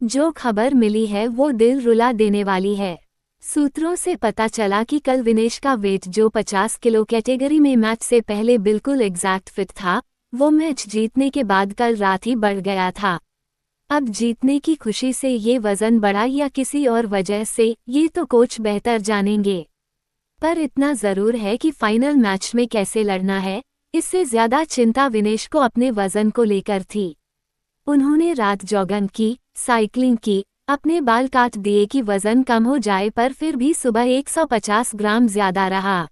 जो खबर मिली है वो दिल रुला देने वाली है। सूत्रों से पता चला कि कल विनेश का वेट जो 50 किलो कैटेगरी में मैच से पहले बिल्कुल एग्जैक्ट फिट था, वो मैच जीतने के बाद कल रात ही बढ़ गया था। अब जीतने की खुशी से ये वजन बढ़ा या किसी और वजह से, ये तो कोच बेहतर जानेंगे। पर इतना जरूर है कि फाइनल मैच में कैसे लड़ना है, इससे ज्यादा चिंता विनेश को अपने वजन को लेकर थी। उन्होंने रात जॉगिंग की, साइकिलिंग की, अपने बाल काट दिए कि वजन कम हो जाए, पर फिर भी सुबह 150 ग्राम ज्यादा रहा।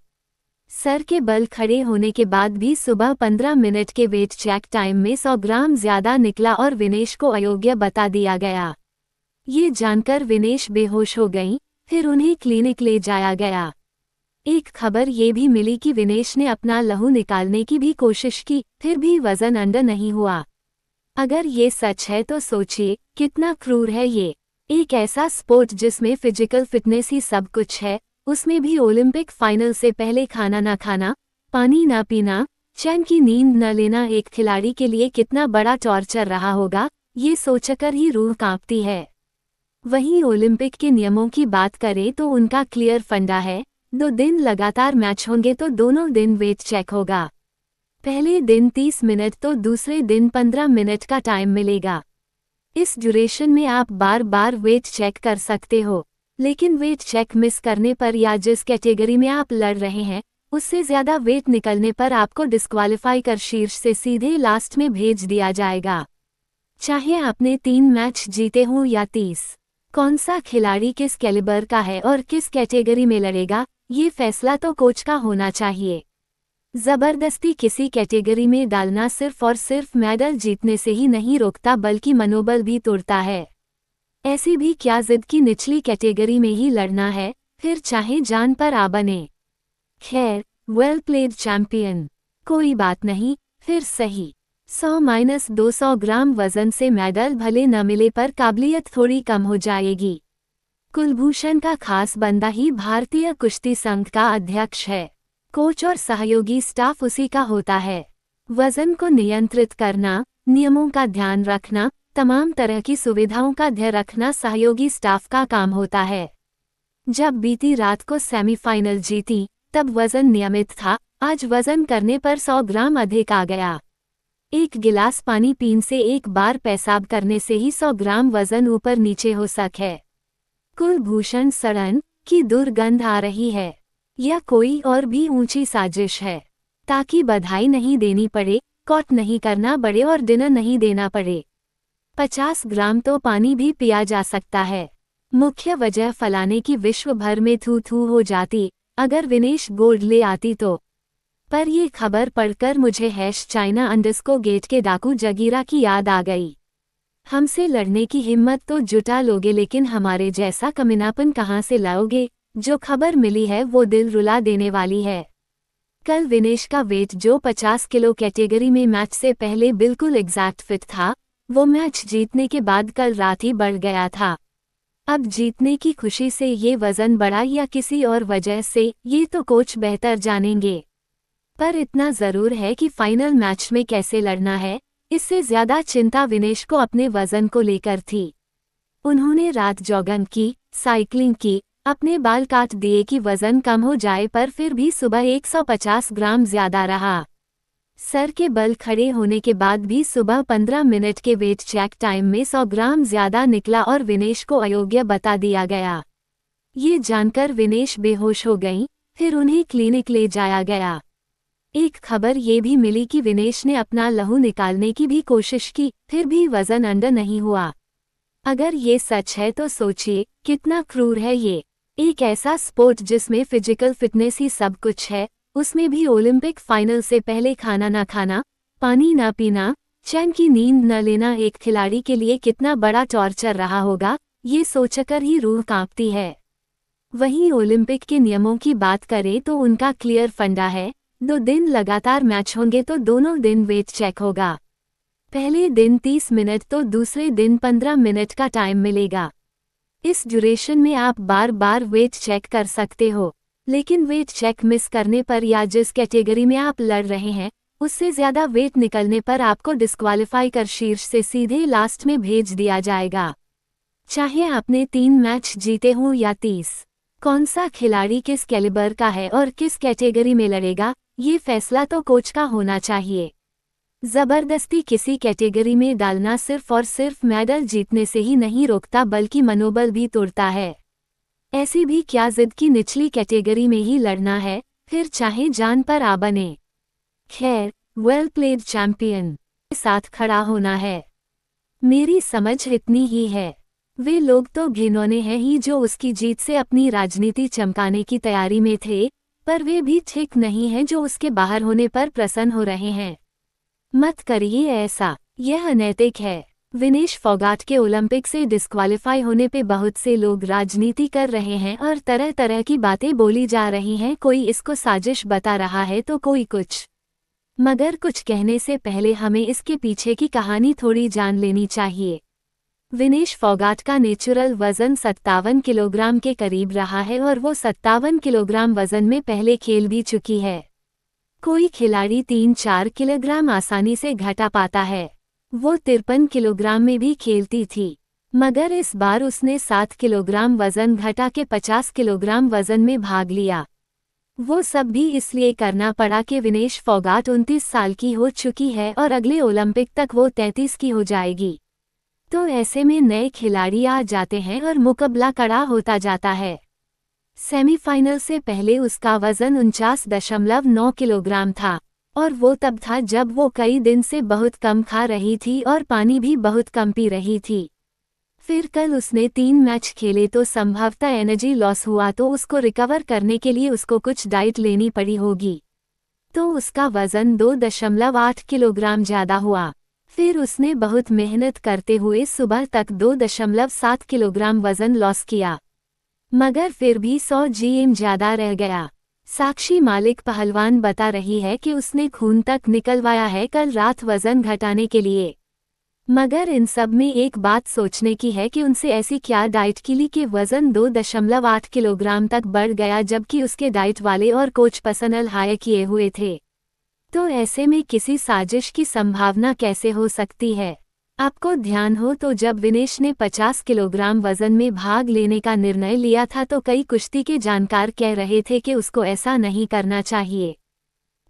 सर के बल खड़े होने के बाद भी सुबह 15 मिनट के वेट चेक टाइम में 100 ग्राम ज्यादा निकला और विनेश को अयोग्य बता दिया गया। ये जानकर विनेश बेहोश हो गईं, फिर उन्हें क्लिनिक ले जाया गया। एक खबर ये भी मिली कि विनेश ने अपना लहू निकालने की भी कोशिश की, फिर भी वजन अंडर नहीं हुआ। अगर ये सच है तो सोचिए कितना क्रूर है ये। एक ऐसा स्पोर्ट जिसमें फिजिकल फिटनेस ही सब कुछ है, उसमें भी ओलंपिक फाइनल से पहले खाना ना खाना, पानी ना पीना, चैन की नींद न लेना एक खिलाड़ी के लिए कितना बड़ा टॉर्चर रहा होगा, ये सोचकर ही रूह कांपती है। वहीं ओलंपिक के नियमों की बात करें तो उनका क्लियर फंडा है, 2 दिन लगातार मैच होंगे तो दोनों दिन वेट चेक होगा। पहले दिन 30 मिनट तो दूसरे दिन 15 मिनट का टाइम मिलेगा। इस ड्यूरेशन में आप बार बार वेट चेक कर सकते हो, लेकिन वेट चेक मिस करने पर या जिस कैटेगरी में आप लड़ रहे हैं उससे ज्यादा वेट निकलने पर आपको डिस्क्वालीफाई कर शीर्ष से सीधे लास्ट में भेज दिया जाएगा। चाहे आपने 3 मैच जीते हों या 30। कौन सा खिलाड़ी किस कैलिबर का है और किस कैटेगरी में लड़ेगा, ये फैसला तो कोच का होना चाहिए। जबरदस्ती किसी कैटेगरी में डालना सिर्फ और सिर्फ मेडल जीतने से ही नहीं रोकता बल्कि मनोबल भी तोड़ता है। ऐसी भी क्या जिद की निचली कैटेगरी में ही लड़ना है, फिर चाहे जान पर आ बने। खैर, वेल प्लेड चैंपियन। कोई बात नहीं, फिर सही। 100-200 ग्राम वजन से मेडल भले न मिले पर काबिलियत थोड़ी कम हो जाएगी। कुलभूषण का खास बंदा ही भारतीय कुश्ती संघ का अध्यक्ष है। कोच और सहयोगी स्टाफ उसी का होता है। वजन को नियंत्रित करना, नियमों का ध्यान रखना, तमाम तरह की सुविधाओं का ध्यान रखना सहयोगी स्टाफ का काम होता है। जब बीती रात को सेमीफाइनल जीती, तब वजन नियमित था, आज वजन करने पर 100 ग्राम अधिक आ गया। एक गिलास पानी पीने से एक बार पेशाब करने से ही 100 ग्राम वजन ऊपर नीचे हो सके। कुलभूषण सड़न की दुर्गंध आ रही है, या कोई और भी ऊंची साजिश है, ताकि बधाई नहीं देनी पड़े, कॉट नहीं करना पड़े और डिनर नहीं देना पड़े। 50 ग्राम तो पानी भी पिया जा सकता है। मुख्य वजह फलाने की विश्व भर में थू थू हो जाती अगर विनेश गोल्ड ले आती तो। पर ये खबर पढ़कर मुझे #China_गेट के डाकू जगीरा की याद आ गई। हमसे लड़ने की हिम्मत तो जुटा लोगे, लेकिन हमारे जैसा कमीनापन कहाँ से लाओगे। जो खबर मिली है वो दिल रुला देने वाली है। कल विनेश का वेट जो 50 किलो कैटेगरी में मैच से पहले बिल्कुल एग्जैक्ट फिट था, वो मैच जीतने के बाद कल रात ही बढ़ गया था। अब जीतने की खुशी से ये वजन बढ़ा या किसी और वजह से, ये तो कोच बेहतर जानेंगे। पर इतना जरूर है कि फाइनल मैच में कैसे लड़ना है, इससे ज्यादा चिंता विनेश को अपने वजन को लेकर थी। उन्होंने रात जॉगिंग की, साइकिलिंग की, अपने बाल काट दिए कि वजन कम हो जाए, पर फिर भी सुबह 150 ग्राम ज्यादा रहा। सर के बल खड़े होने के बाद भी सुबह 15 मिनट के वेट चेक टाइम में 100 ग्राम ज्यादा निकला और विनेश को अयोग्य बता दिया गया। ये जानकर विनेश बेहोश हो गईं, फिर उन्हें क्लिनिक ले जाया गया। एक खबर ये भी मिली कि विनेश ने अपना लहू निकालने की भी कोशिश की, फिर भी वजन अंडर नहीं हुआ। अगर ये सच है तो सोचिए कितना क्रूर है ये। एक ऐसा स्पोर्ट जिसमें फिजिकल फिटनेस ही सब कुछ है, उसमें भी ओलंपिक फाइनल से पहले खाना ना खाना, पानी ना पीना, चैन की नींद न लेना एक खिलाड़ी के लिए कितना बड़ा टॉर्चर रहा होगा, ये सोचकर ही रूह कांपती है। वहीं ओलंपिक के नियमों की बात करें तो उनका क्लियर फंडा है, 2 दिन लगातार मैच होंगे तो दोनों दिन वेट चेक होगा। पहले दिन 30 मिनट तो दूसरे दिन 15 मिनट का टाइम मिलेगा। इस ड्यूरेशन में आप बार बार वेट चेक कर सकते हो, लेकिन वेट चेक मिस करने पर या जिस कैटेगरी में आप लड़ रहे हैं उससे ज्यादा वेट निकलने पर आपको डिस्क्वालीफाई कर शीर्ष से सीधे लास्ट में भेज दिया जाएगा। चाहे आपने 3 मैच जीते हों या 30। कौन सा खिलाड़ी किस कैलिबर का है और किस कैटेगरी में लड़ेगा, ये फैसला तो कोच का होना चाहिए। जबरदस्ती किसी कैटेगरी में डालना सिर्फ और सिर्फ मेडल जीतने से ही नहीं रोकता बल्कि मनोबल भी तोड़ता है। ऐसी भी क्या जिद की निचली कैटेगरी में ही लड़ना है, फिर चाहे जान पर आ बने। खैर, वेल प्लेड चैंपियन के साथ खड़ा होना है। मेरी समझ इतनी ही है। वे लोग तो घिनौने हैं ही जो उसकी जीत से अपनी राजनीति चमकाने की तैयारी में थे, पर वे भी ठीक नहीं हैं जो उसके बाहर होने पर प्रसन्न हो रहे हैं। मत करिए ऐसा, यह अनैतिक है। विनेश फोगाट के ओलंपिक से डिस्क्वालीफाई होने पे बहुत से लोग राजनीति कर रहे हैं और तरह तरह की बातें बोली जा रही हैं। कोई इसको साजिश बता रहा है तो कोई कुछ। मगर कुछ कहने से पहले हमें इसके पीछे की कहानी थोड़ी जान लेनी चाहिए। विनेश फोगाट का नेचुरल वजन 57 किलोग्राम के करीब रहा है और वो 57 किलोग्राम वजन में पहले खेल भी चुकी है। कोई खिलाड़ी 3-4 किलोग्राम आसानी से घटा पाता है। वो 53 किलोग्राम में भी खेलती थी, मगर इस बार उसने 7 किलोग्राम वजन घटा के 50 किलोग्राम वजन में भाग लिया। वो सब भी इसलिए करना पड़ा कि विनेश फोगाट 29 साल की हो चुकी है और अगले ओलंपिक तक वो 33 की हो जाएगी। तो ऐसे में नए खिलाड़ी आ जाते हैं और मुकाबला कड़ा होता जाता है। सेमीफाइनल से पहले उसका वजन 49.9 किलोग्राम था और वो तब था जब वो कई दिन से बहुत कम खा रही थी और पानी भी बहुत कम पी रही थी। फिर कल उसने 3 मैच खेले तो संभवतः एनर्जी लॉस हुआ तो उसको रिकवर करने के लिए उसको कुछ डाइट लेनी पड़ी होगी। तो उसका वजन 2.8 किलोग्राम ज़्यादा हुआ। फिर उसने बहुत मेहनत करते हुए सुबह तक 2.7 किलोग्राम वजन लॉस किया, मगर फिर भी 100 जीएम ज़्यादा रह गया। साक्षी मालिक पहलवान बता रही है कि उसने खून तक निकलवाया है कल रात वजन घटाने के लिए। मगर इन सब में एक बात सोचने की है कि उनसे ऐसी क्या डाइट की ली कि वजन 2.8 किलोग्राम तक बढ़ गया जबकि उसके डाइट वाले और कोच पर्सनल हायर किए हुए थे। तो ऐसे में किसी साजिश की संभावना कैसे हो सकती है? आपको ध्यान हो तो जब विनेश ने 50 किलोग्राम वजन में भाग लेने का निर्णय लिया था तो कई कुश्ती के जानकार कह रहे थे कि उसको ऐसा नहीं करना चाहिए।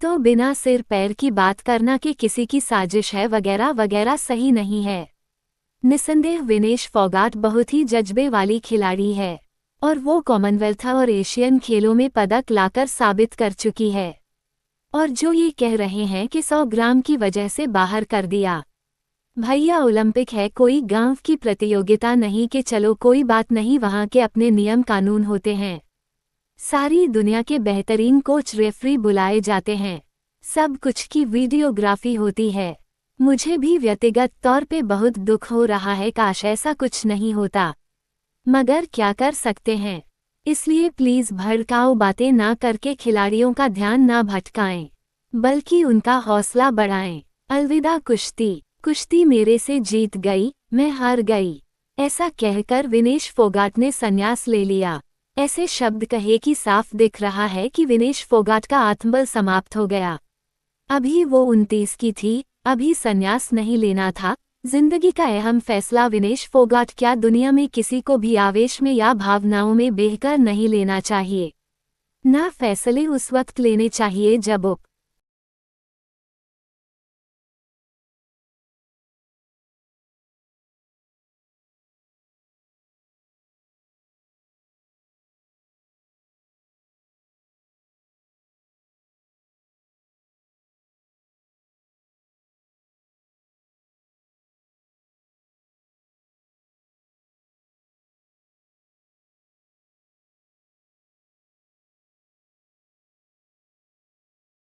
तो बिना सिर पैर की बात करना कि किसी की साजिश है वगैरह वगैरह सही नहीं है। निस्संदेह विनेश फोगाट बहुत ही जज्बे वाली खिलाड़ी है और वो कॉमनवेल्थ और एशियन खेलों में पदक लाकर साबित कर चुकी है। और जो ये कह रहे हैं कि 100 ग्राम की वजह से बाहर कर दिया, भैया ओलंपिक है, कोई गांव की प्रतियोगिता नहीं कि चलो कोई बात नहीं, वहां के अपने नियम कानून होते हैं। सारी दुनिया के बेहतरीन कोच रेफरी बुलाए जाते हैं, सब कुछ की वीडियोग्राफी होती है। मुझे भी व्यक्तिगत तौर पे बहुत दुख हो रहा है, काश ऐसा कुछ नहीं होता, मगर क्या कर सकते हैं। इसलिए प्लीज भड़काऊ बातें ना करके खिलाड़ियों का ध्यान ना भटकाएं, बल्कि उनका हौसला बढ़ाएं। अलविदा कुश्ती, कुश्ती मेरे से जीत गई, मैं हार गई, ऐसा कहकर विनेश फोगाट ने संन्यास ले लिया। ऐसे शब्द कहे कि साफ दिख रहा है कि विनेश फोगाट का आत्मबल समाप्त हो गया। अभी वो 29 की थी, अभी संन्यास नहीं लेना था। जिंदगी का अहम फैसला विनेश फोगाट क्या दुनिया में किसी को भी आवेश में या भावनाओं में बहकर नहीं लेना चाहिए। ना फैसले उस वक्त लेने चाहिए जब